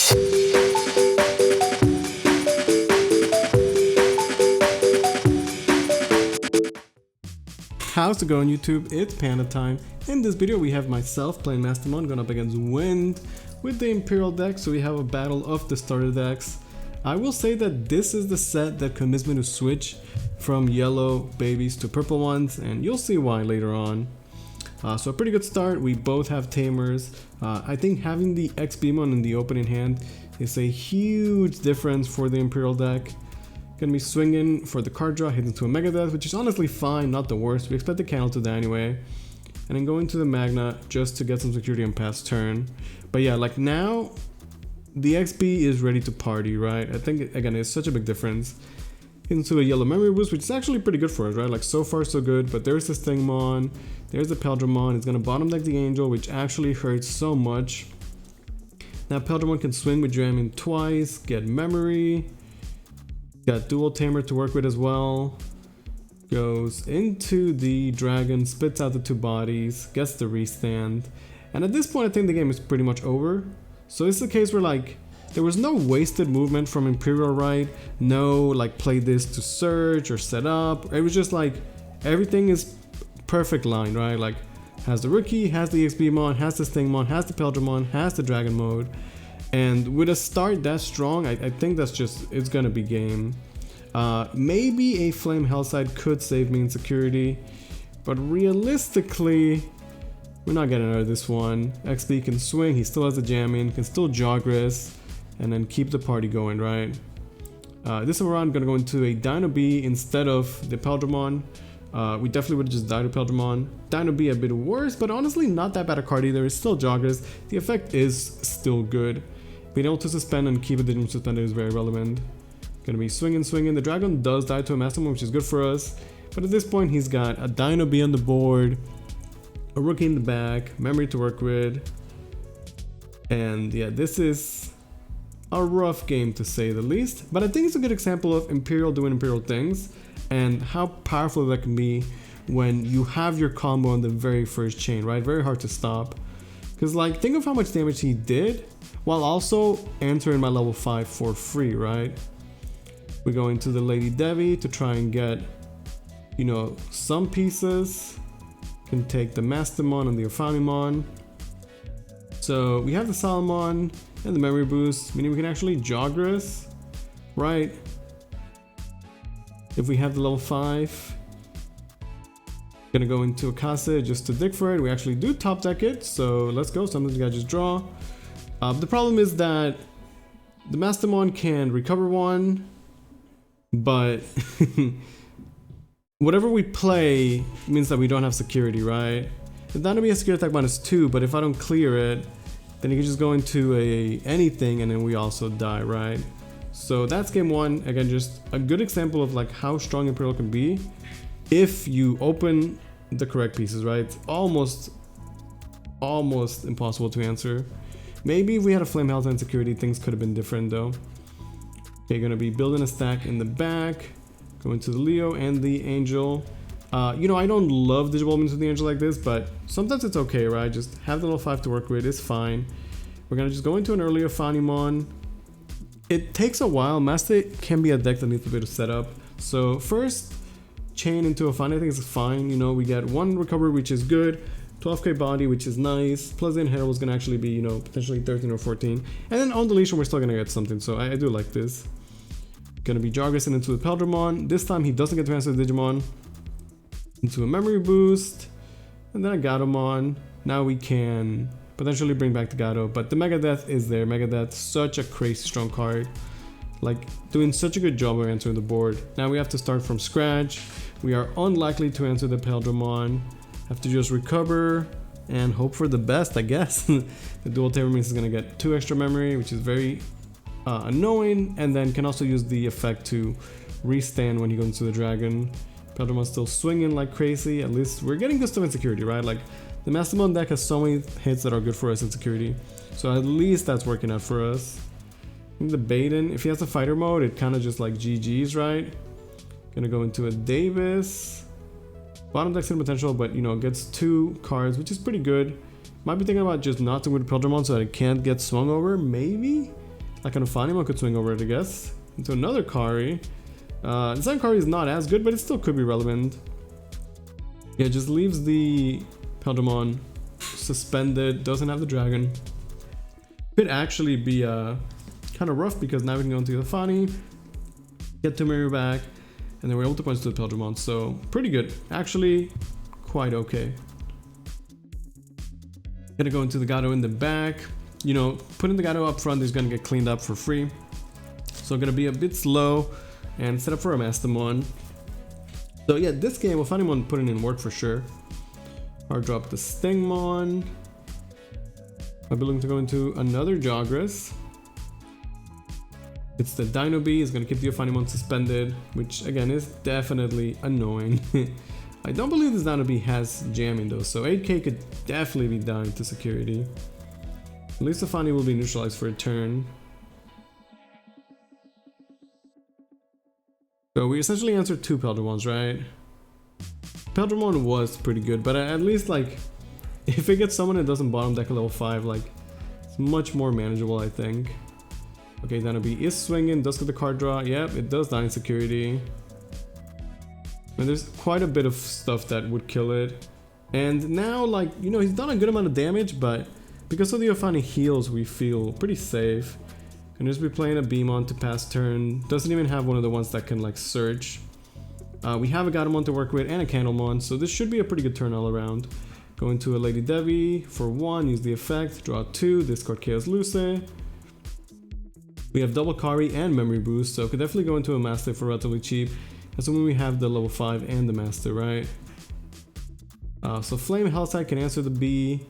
How's it going, YouTube? It's Panda time. In this video we have myself playing Maste going up against Wind with the Imperial deck, so we have a battle of the starter decks. I will say that this is the set that convinced me to switch from yellow babies to purple ones, and you'll see why later on. So a pretty good start. We both have Tamers. I think having the X-Beamon in the opening hand is a huge difference for the Imperial deck. Gonna be swinging for the card draw, hitting to a Megadeth, which is honestly fine, not the worst. We expect the Candle to die anyway. And then going to the Magna just to get some security on past turn. But yeah, like now, the XB is ready to party, right? I think, again, it's such a big difference. Into a yellow memory boost, which is actually pretty good for us, right? Like so far so good, but there's this Stingmon, there's the Peldramon. It's gonna bottom deck the Angel, which actually hurts so much. Now Peldramon can swing with jamming twice, get memory. Got dual Tamer to work with as well. Goes into the dragon, spits out the two bodies, gets the restand. And at this point I think the game is pretty much over. So it's the case where like there was no wasted movement from Imperial, right? No like play this to search or set up. It was just like everything is perfect line, right? Like has the rookie, has the XBmon, has the Stingmon, has the Peldramon, has the dragon mode. And with a start that strong, I think that's just, it's gonna be game. Maybe a Flame Hellside could save me in security, but realistically, we're not getting out of this one. XP can swing, he still has the jamming, can still Jogress, and then keep the party going, right? This time around, I'm gonna go into a Dino B instead of the Peldramon. We definitely would have just died to Peldramon. Dino B a bit worse, but honestly not that bad a card either. It's still Jogress. The effect is still good. Being able to suspend and keep a Digimon suspended is very relevant. Gonna be swinging. The dragon does die to a Maste, which is good for us. But at this point, he's got a Dino B on the board, a rookie in the back, memory to work with. And yeah, this is a rough game to say the least. But I think it's a good example of Imperial doing Imperial things and how powerful that can be when you have your combo on the very first chain, right? Very hard to stop. Because like, think of how much damage he did while also entering my level 5 for free, right? We go into the Lady Devi to try and get, you know, some pieces. Can take the Mastemon and the Ophamimon. So we have the Salmon and the memory boost, meaning we can actually Jogress, right? If we have the level 5. Gonna go into Akase just to dig for it. We actually do top deck it, so let's go. Sometimes you gotta just draw. The problem is that the Mastemon can recover one, but whatever we play means that we don't have security, right? The Dino B has security attack -2, but if I don't clear it, then you can just go into anything and then we also die, right? So that's game one. Again, just a good example of like how strong Imperial can be if you open the correct pieces, right? It's almost impossible to answer. Maybe if we had a Flame Health and security, things could have been different though. Okay, gonna be building a stack in the back, going to the Leo and the Angel. You know, I don't love Digivolving to the Angel like this, but sometimes it's okay, right? Just have the level 5 to work with, it's fine. We're gonna just go into an earlier Ophamimon. It takes a while. Maste can be a deck that needs a bit of setup. So first, chain into a Ophamimon, I think it's fine. You know, we get one recovery, which is good. 12k body, which is nice. Plus the Inherit was gonna actually be, you know, potentially 13 or 14. And then on deletion, we're still gonna get something. So I do like this. Gonna be Jogressing into the Peldramon. This time he doesn't get to answer the Digimon. Into a memory boost. And then a Gatomon. Now we can potentially bring back the Gato. But the Megadeth is there. Megadeth, such a crazy strong card. Like doing such a good job of answering the board. Now we have to start from scratch. We are unlikely to answer the Peldramon. Have to just recover and hope for the best, I guess. The dual Tamer means he's gonna get 2 extra memory, which is very annoying, and then can also use the effect to restand when he goes into the dragon. Peldramon's still swinging like crazy. At least we're getting good stuff in security, right? Like the Mastemon deck has so many hits that are good for us in security, so at least that's working out for us. I think the Baden, if he has a fighter mode, it kind of just like GG's, right? Gonna go into a Davis. Bottom deck's in potential, but you know, gets 2 cards, which is pretty good. Might be thinking about just not to with Peldramon so that it can't get swung over, maybe? Like an Ufanimon could swing over it, I guess. Into another Kari. The second Kari is not as good, but it still could be relevant. Yeah, just leaves the Peldramon suspended, doesn't have the dragon. Could actually be kind of rough because now we can go into the Fani, get to Mirror back, and then we're able to punch to the Peldramon. So pretty good. Actually, quite okay. Gonna go into the Gato in the back. You know, putting the Gato up front is gonna get cleaned up for free. So gonna be a bit slow and set up for a Mastemon. So yeah, this game, Ufanimon putting in work for sure. Hard drop the Stingmon. I'll be looking to go into another Jogress. It's the Dino Bee, is gonna keep the Ufanimon suspended, which again is definitely annoying. I don't believe this Dino Bee has jamming though, so 8k could definitely be dying to security. At least Ufani will be neutralized for a turn. So we essentially answered 2 Peldramons, right? Peldramon was pretty good, but at least like, if it gets someone that doesn't bottom deck a level 5, like, it's much more manageable, I think. Okay, Dino Bee is swinging, does get the card draw. Yep, it does die in security. And there's quite a bit of stuff that would kill it. And now, like, you know, he's done a good amount of damage, but because of the Ufani heals, we feel pretty safe. Can just be playing a Beamon to pass turn. Doesn't even have one of the ones that can like search. We have a Gatomon to work with and a Candlemon, so this should be a pretty good turn all around. Go into a Lady Devi for 1, use the effect, draw 2, discard Chaos Luce. We have double Kari and Memory Boost, so could definitely go into a Maste for relatively cheap. Assuming we have the level 5 and the Master, right? So Flame Hellside can answer the B.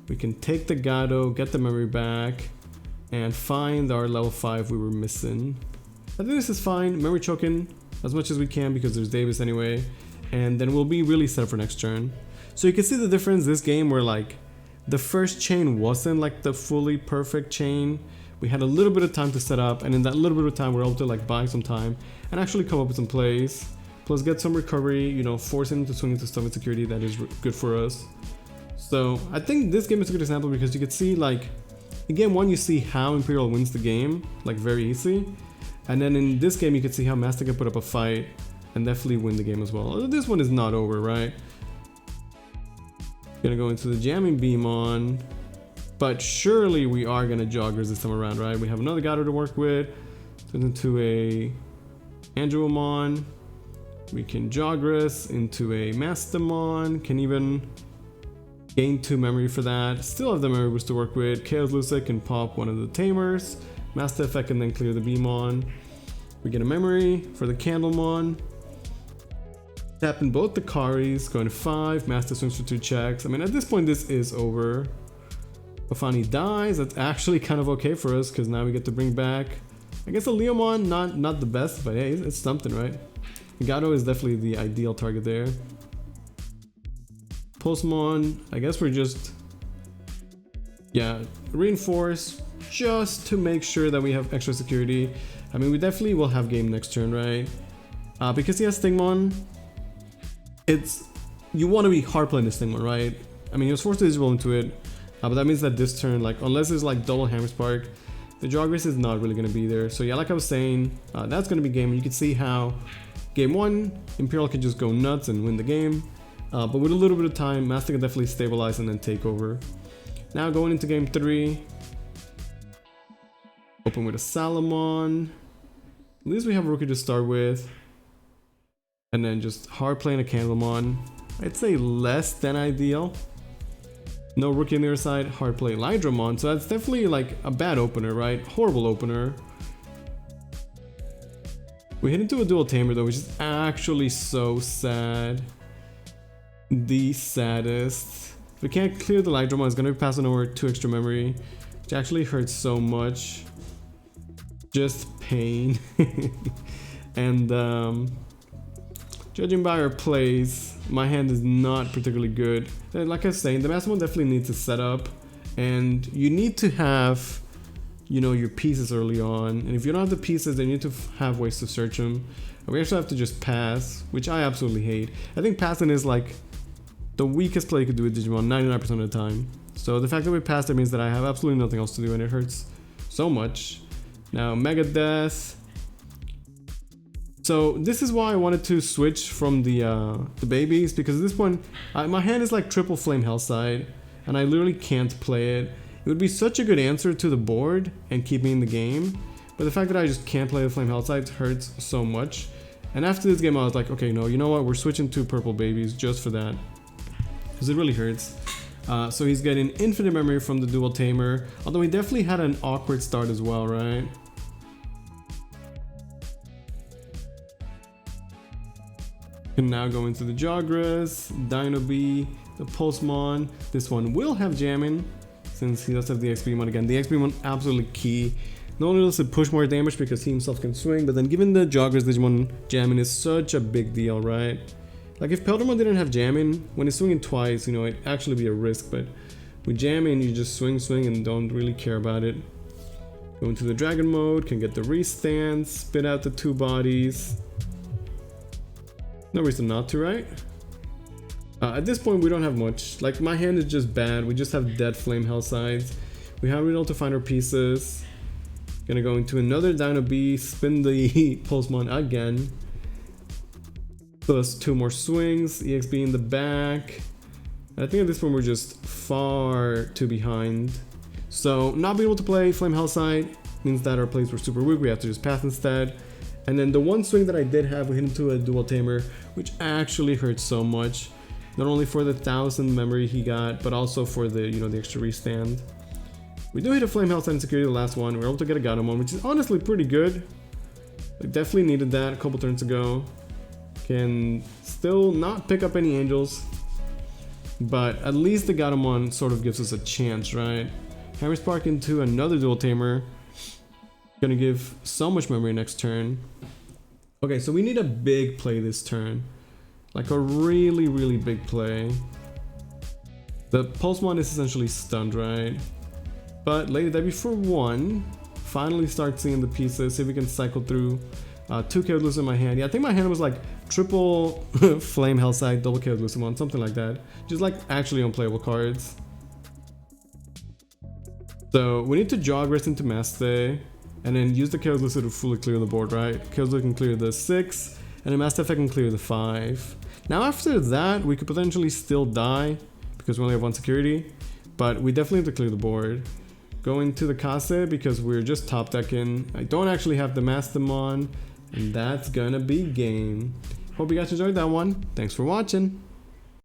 We can take the Gato, get the memory back, and find our level 5 we were missing. I think this is fine. Memory choking as much as we can because there's Davis anyway. And then we'll be really set up for next turn. So you can see the difference this game where like the first chain wasn't like the fully perfect chain. We had a little bit of time to set up, and in that little bit of time we were able to like buy some time and actually come up with some plays. Plus get some recovery, you know, forcing him to swing into stuff with security that is good for us. So I think this game is a good example because you can see like in game 1 you see how Imperial wins the game like very easily, and then in this game you can see how Maste can put up a fight and definitely win the game as well. This one is not over, right? Gonna go into the jamming Beamon, but surely we are gonna Joggers this time around, right? We have another Gato to work with. Turns into a Angelomon. We can Jogress into a Mastemon, can even gain 2 memory for that. Still have the memory boost to work with. Chaos Luce can pop one of the Tamers. Master Effect can then clear the Beamon. We get a memory for the Candlemon. Tapping both the Karis, going to 5. Master swings for 2 checks. I mean, at this point, this is over. Ufani dies. That's actually kind of okay for us because now we get to bring back, I guess, a Leomon. Not the best, but hey, it's something, right? Gato is definitely the ideal target there. Pulsemon, I guess we're just, yeah, reinforce just to make sure that we have extra security. I mean, we definitely will have game next turn, right? Because he has Stingmon, you want to be hard playing this Stingmon, right? I mean, he was forced to disable into it, but that means that this turn, like, unless it's like double Hammer Spark, the Jogress is not really going to be there. So yeah, like I was saying, that's going to be game. You can see how game 1, Imperial can just go nuts and win the game. But with a little bit of time, Master can definitely stabilize and then take over. Now going into game 3. Open with a Salamon. At least we have a rookie to start with. And then just hard playing a Candlemon. I'd say less than ideal. No rookie on the other side, hard play Lydramon. So that's definitely like a bad opener, right? Horrible opener. We hit into a dual Tamer though, which is actually so sad. The saddest. If we can't clear the Lydramon, it's gonna be passing over 2 extra memory, which actually hurts so much. Just pain. And judging by our plays, my hand is not particularly good. And like I was saying, the Mastemon definitely needs to set up, and you need to have, you know, your pieces early on. And if you don't have the pieces, then you need to have ways to search them. And we actually have to just pass, which I absolutely hate. I think passing is like the weakest play you could do with Digimon 99% of the time. So the fact that we passed it means that I have absolutely nothing else to do, and it hurts so much. Now Mega Death. So this is why I wanted to switch from the babies, because this one, my hand is like triple Flame Hellside, and I literally can't play it. It would be such a good answer to the board and keep me in the game, but the fact that I just can't play the Flame Hellside hurts so much. And after this game I was like, okay, no, you know what, we're switching to purple babies just for that, because it really hurts. So he's getting infinite memory from the dual tamer, although he definitely had an awkward start as well, right? Can now go into the Jogress, Dino B, the Pulsemon. This one will have jamming since he does have the XP mod again. The XP mod absolutely key. Not only does it push more damage because he himself can swing, but then given the Jogress Digimon, jamming is such a big deal, right? Like if Peltermon didn't have jamming, when he's swinging twice, you know, it'd actually be a risk, but with jamming you just swing and don't really care about it. Go into the Dragon mode, can get the Restance, spit out the 2 bodies. No reason not to, right? At this point we don't have much. Like my hand is just bad. We just have dead Flame Hellsides. We haven't been able to find our pieces. Gonna go into another Dino B, spin the Pulsemon again. Plus 2 more swings, EXP in the back. I think at this point we're just far too behind. So not being able to play Flame Hellside means that our plays were super weak. We have to just pass instead. And then the one swing that I did have, we hit into a dual tamer, which actually hurt so much. Not only for the 1000 memory he got, but also for the, you know, the extra restand. We do hit a Flame Hellside Insecurity, the last one. We're able to get a Gatomon, which is honestly pretty good. We definitely needed that a couple turns ago. Can still not pick up any Angels, but at least the Gatomon sort of gives us a chance, right? Hammer Spark into another dual tamer. Gonna give so much memory next turn. Okay, so we need a big play this turn. Like a really big play. The Pulsemon is essentially stunned, right? But Lady Debbie for 1. Finally start seeing the pieces. See if we can cycle through 2 Chaos Lucid in my hand. Yeah, I think my hand was like triple Flame Hellside, double Chaos Lucid, something like that. Just like actually unplayable cards. So we need to Jogress into Maste. And then use the Chaos Lucid to fully clear the board, right? Chaos Lucid can clear the 6, and then Maste Effect can clear the 5. Now after that, we could potentially still die, because we only have 1 security, but we definitely have to clear the board. Going to the Kase, because we're just top decking. I don't actually have the Mastemon, and that's gonna be game. Hope you guys enjoyed that one. Thanks for watching.